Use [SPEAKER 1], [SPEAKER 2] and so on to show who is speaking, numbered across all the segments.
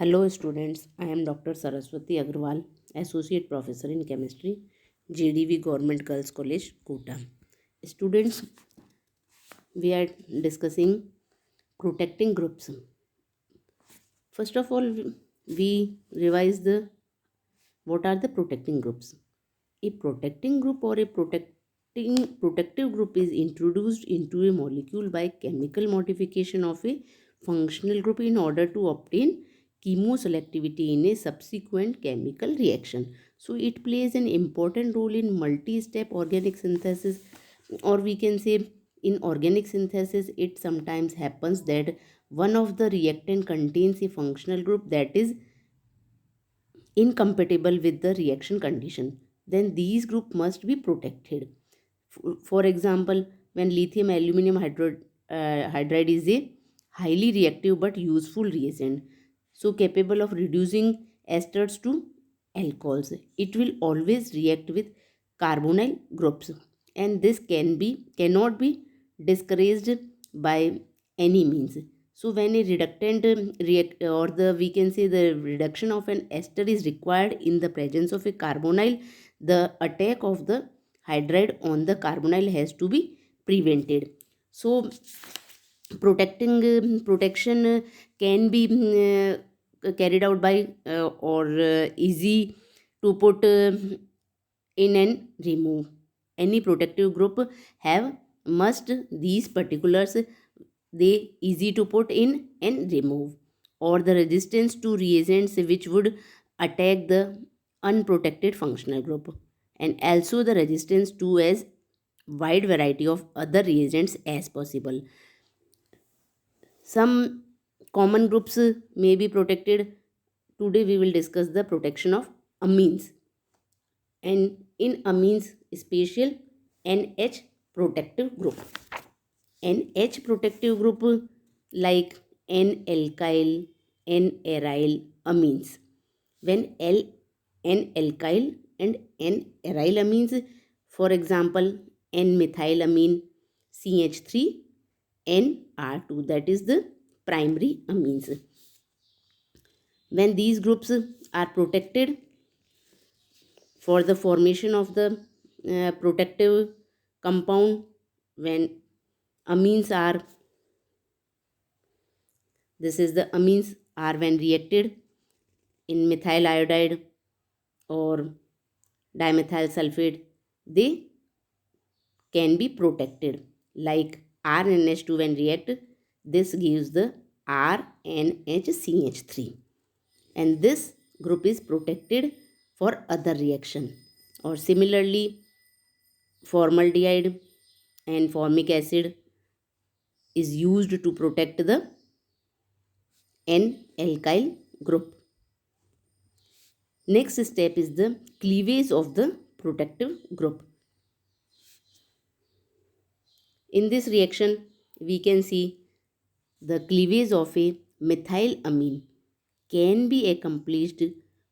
[SPEAKER 1] Hello students, I am Dr. Saraswati Agrawal, Associate Professor in Chemistry, JDV Government Girls College, Kota. Students, we are discussing protecting groups. First of all, we revise the what are the protecting groups. A protecting group or a protective group is introduced into a molecule by chemical modification of a functional group in order to obtain chemoselectivity in a subsequent chemical reaction. So it plays an important role in multi-step organic synthesis, or we can say in organic synthesis it sometimes happens that one of the reactant contains a functional group that is incompatible with the reaction condition. Then these group must be protected. For example, when lithium aluminum hydride is a highly reactive but useful reagent, so capable of reducing esters to alcohols, it will always react with carbonyl groups, and this cannot be discouraged by any means. So when a reductant react, or the we can say the reduction of an ester is required in the presence of a carbonyl, the attack of the hydride on the carbonyl has to be prevented. So protection can be carried out by or easy to put in and remove. Any protective group have must these particulars, they easy to put in and remove, or the resistance to reagents which would attack the unprotected functional group, and also the resistance to as wide variety of other reagents as possible. Some common groups may be protected. Today we will discuss the protection of amines, and in amines special NH protective group. NH protective group like N-alkyl, N-aryl amines. When N-alkyl and N-aryl amines, for example, N-methylamine, CH3, Nr2, that is the primary amines. When these groups are protected for the formation of the protective compound, when amines are, this is the amines are when reacted in methyl iodide or dimethyl sulfate, they can be protected. Like RNH2 when react, this gives the RNHCH3, and this group is protected for other reaction. Or similarly, formaldehyde and formic acid is used to protect the N-alkyl group. Next step is the cleavage of the protective group. In this reaction, we can see the cleavage of a methylamine can be accomplished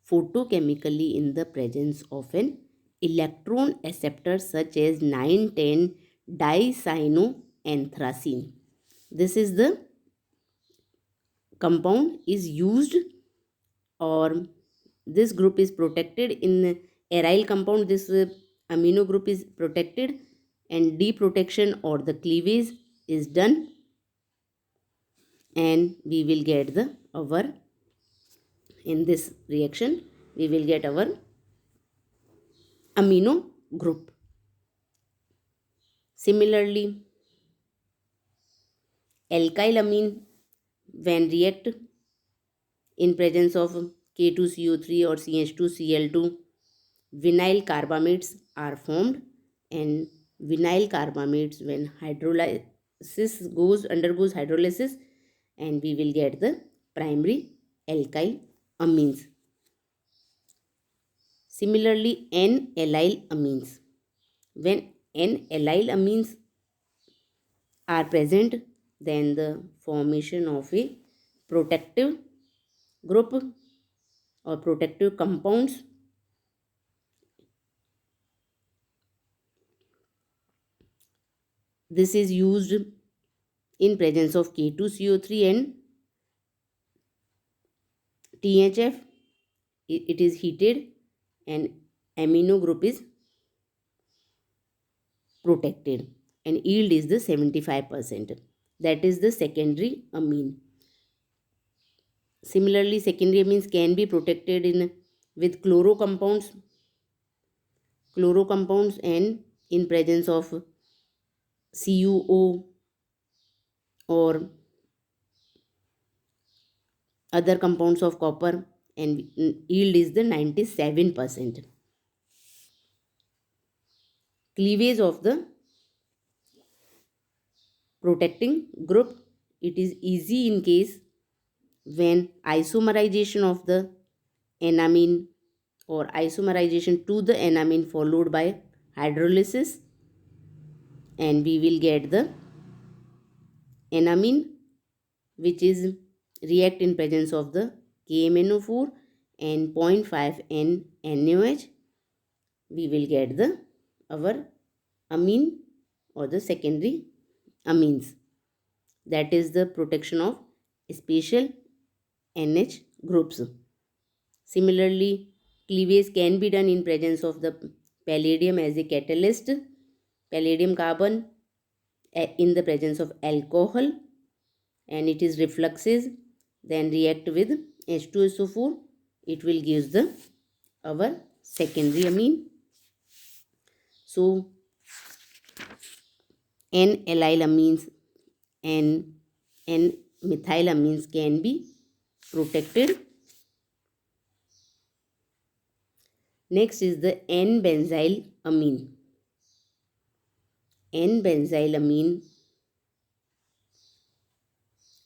[SPEAKER 1] photochemically in the presence of an electron acceptor such as 9,10 dicyanoanthracene. This is the compound is used, or this group is protected in aryl compound. This amino group is protected, and deprotection or the cleavage is done, and we will get the our, in this reaction we will get our amino group. Similarly, alkyl amine when react in presence of K2CO3 or CH2Cl2, vinyl carbamates are formed, and vinyl carbamates when hydrolysis undergoes hydrolysis, and we will get the primary alkyl amines. Similarly, N-allyl amines, when N-allyl amines are present, then the formation of a protective group or protective compounds. This is used in presence of K2CO3 and THF, it is heated and amino group is protected, and yield is the 75%. That is the secondary amine. Similarly, secondary amines can be protected with chloro compounds and in presence of CuO or other compounds of copper, and yield is the 97%. Cleavage of the protecting group, it is easy in case when isomerization of the enamine or isomerization to the enamine followed by hydrolysis, and we will get the enamine which is react in presence of the KMnO4 and 0.5 N NaOH. We will get the our amine or the secondary amines. That is the protection of special NH groups. Similarly, cleavage can be done in presence of the palladium as a catalyst, palladium carbon in the presence of alcohol, and it is refluxes, then react with H2SO4, it will give the our secondary amine. So N-allylamines and N-methylamines can be protected. Next is the N-benzylamine. N-benzylamine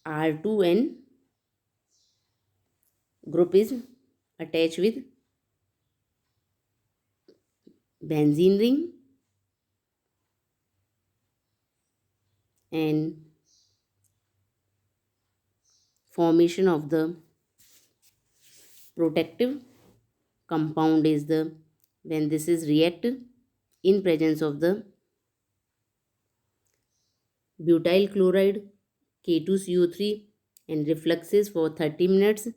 [SPEAKER 1] R2N group is attached with benzene ring and formation of the protective compound is the when this is react in presence of the butyl chloride K2CO3 and refluxes for 30 minutes,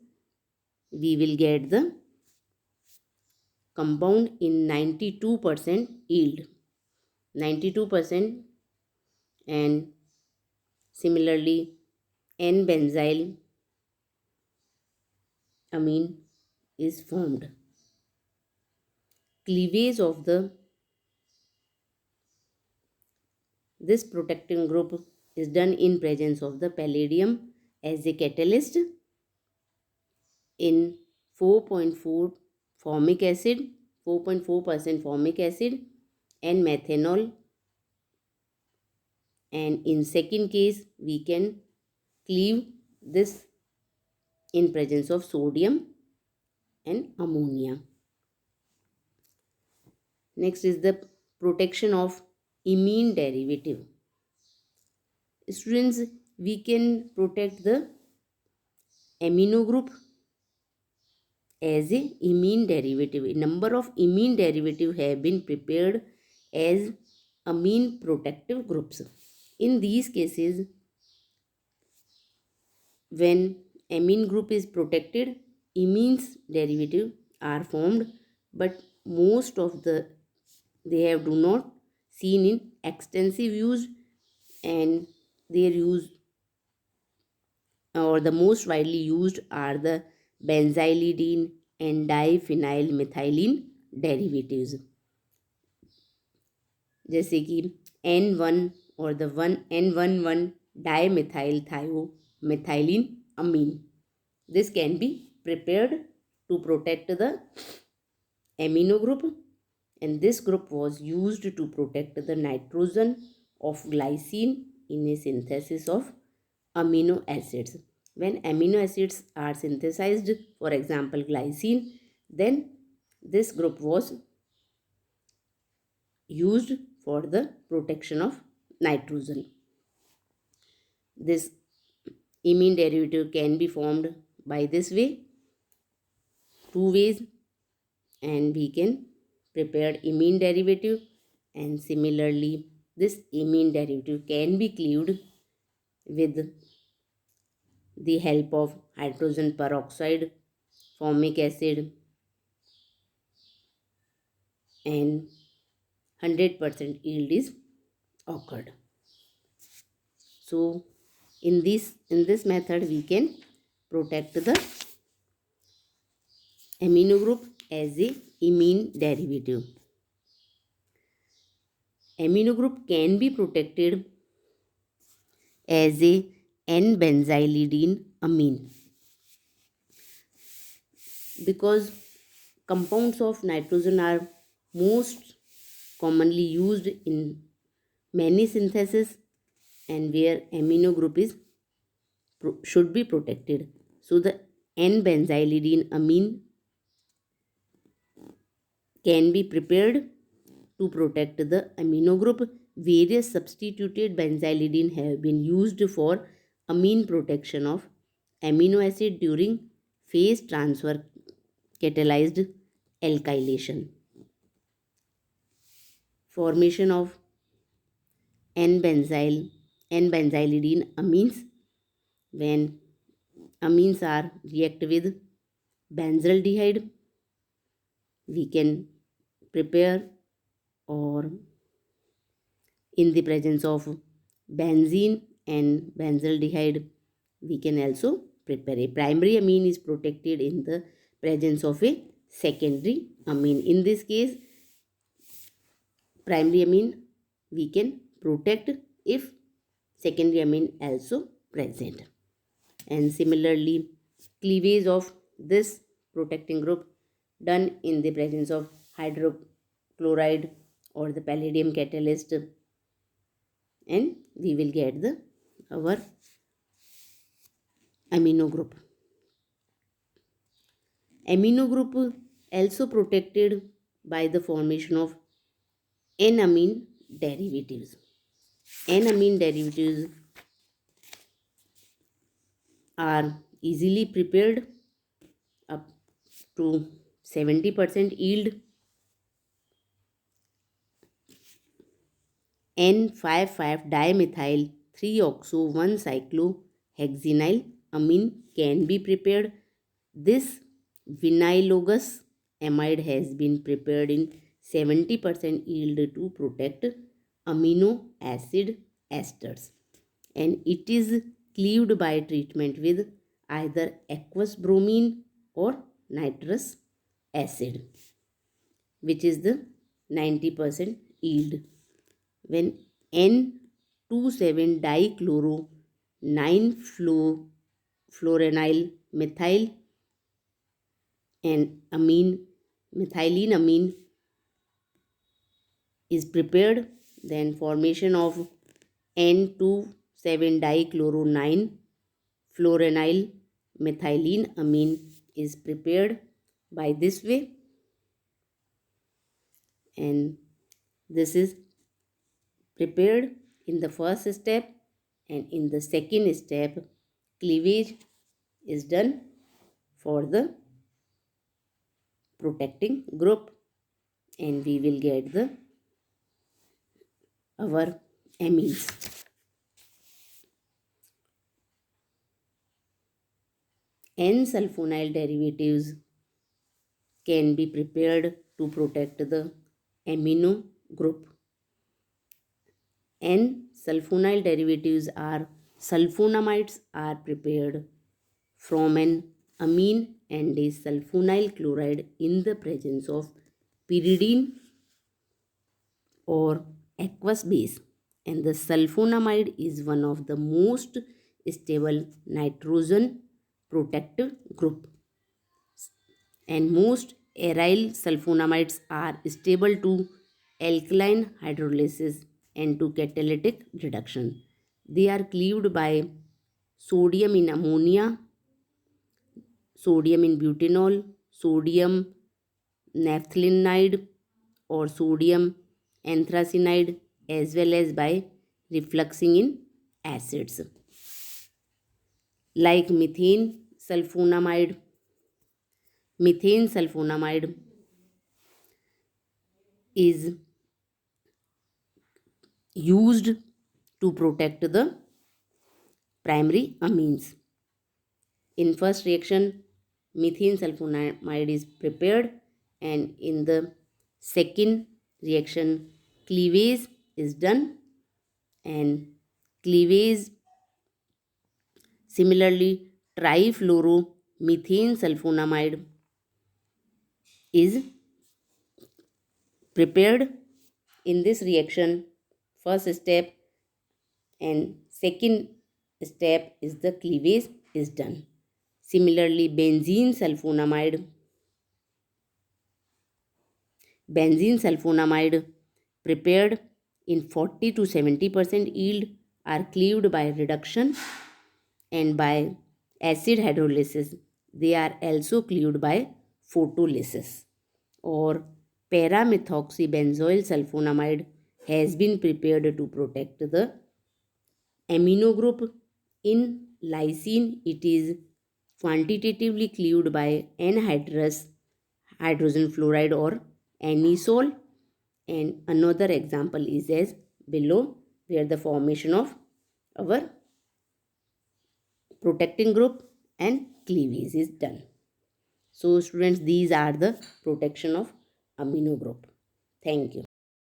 [SPEAKER 1] we will get the compound in 92% yield, 92%. And similarly N-benzyl amine is formed. Cleavage of this protecting group is done in presence of the palladium as a catalyst in 4.4 formic acid, 4.4% formic acid and methanol, and in second case we can cleave this in presence of sodium and ammonia. Next is the protection of imine derivative. Students, we can protect the amino group as a imine derivative. A number of imine derivatives have been prepared as amine protective groups. In these cases, when amine group is protected, imines derivative are formed, but most of they have do not seen in extensive use, and their use or the most widely used are the benzylidene and diphenylmethylene derivatives, जैसे कि N1 or the N11 dimethylthiomethylene amine. This can be prepared to protect the amino group, and this group was used to protect the nitrogen of glycine in a synthesis of amino acids. When amino acids are synthesized, for example glycine, then this group was used for the protection of nitrogen. This imine derivative can be formed by this way, two ways, and we can prepare imine derivative, and similarly this imine derivative can be cleaved with the help of hydrogen peroxide formic acid, and 100% yield is occurred. So in this method we can protect the amino group as a imine derivative. Amino group can be protected as a N-benzylidene amine because compounds of nitrogen are most commonly used in many syntheses and where amino group is should be protected. So the N-benzylidene amine can be prepared to protect the amino group. Various substituted benzylidene have been used for amine protection of amino acid during phase transfer catalyzed alkylation. Formation of N-benzylidene amines when amines are react with benzaldehyde, we can prepare, or in the presence of benzene and benzaldehyde we can also prepare. A primary amine is protected in the presence of a secondary amine. In this case, primary amine we can protect if secondary amine also present. And similarly, cleavage of this protecting group done in the presence of hydrochloride or the palladium catalyst, and we will get our amino group. Amino group also protected by the formation of N-amine derivatives. N-amine derivatives are easily prepared up to 70% yield. N,5,5-dimethyl 3-oxo-1-cyclohexenyl amine can be prepared. This vinylogous amide has been prepared in 70% yield to protect amino acid esters, and it is cleaved by treatment with either aqueous bromine or nitrous acid, which is the 90% yield. When N,2,7-dichloro 9-fluorenyl methyl and methylene amine is prepared, then formation of N,2,7-dichloro 9-fluorenyl methylene amine is prepared by this way, and this is prepared in the first step, and in the second step cleavage is done for the protecting group, and we will get our amines. N-sulfonyl derivatives can be prepared to protect the amino group. N-sulfonyl derivatives are sulfonamides are prepared from an amine and a sulfonyl chloride in the presence of pyridine or aqueous base, and the sulfonamide is one of the most stable nitrogen protective group, and most aryl sulfonamides are stable to alkaline hydrolysis and to catalytic reduction. They are cleaved by sodium in ammonia, sodium in butanol, sodium naphthalenide or sodium anthracinide, as well as by refluxing in acids like methane sulfonamide. Methane sulfonamide is used to protect the primary amines. In first reaction, methane sulfonamide is prepared, and in the second reaction cleavage is done, and cleavage similarly trifluoromethane sulfonamide is prepared. In this reaction, first step and second step is the cleavage is done. Similarly, benzene sulfonamide prepared in 40 to 70% yield are cleaved by reduction, and by acid hydrolysis they are also cleaved by photolysis. Or paramethoxybenzoyl sulfonamide has been prepared to protect the amino group. In lysine, it is quantitatively cleaved by anhydrous hydrogen fluoride or anisole. And another example is as below, where the formation of our protecting group and cleavage is done. So students, these are the protection of amino group. Thank you.